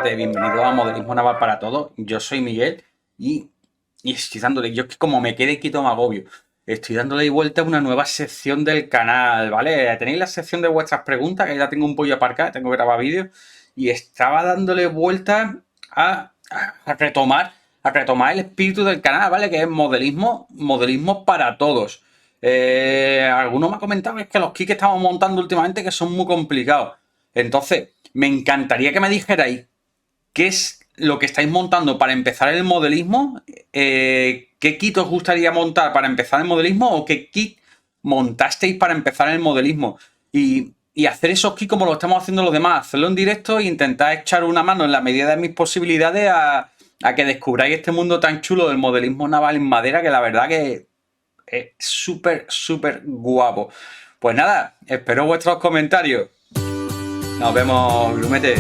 Grumete, bienvenido a Modelismo Naval para Todos. Yo soy Miguel y estoy dándole, yo es que como me quede quito me agobio, estoy dándole vuelta a una nueva sección del canal, ¿vale? Tenéis la sección de vuestras preguntas, que ya tengo un pollo aparcado, tengo que grabar vídeos, y estaba dándole vuelta a retomar el espíritu del canal, ¿vale? Que es modelismo para todos. Algunos me han comentado que es que los kits que estamos montando últimamente que son muy complicados. Entonces, me encantaría que me dijerais qué es lo que estáis montando para empezar el modelismo, qué kit os gustaría montar para empezar el modelismo o qué kit montasteis para empezar el modelismo. Y hacer esos kits como lo estamos haciendo los demás, hacerlo en directo e intentar echar una mano en la medida de mis posibilidades a que descubráis este mundo tan chulo del modelismo naval en madera, que la verdad que es súper, súper guapo. Pues nada, espero vuestros comentarios. Nos vemos, Grumete.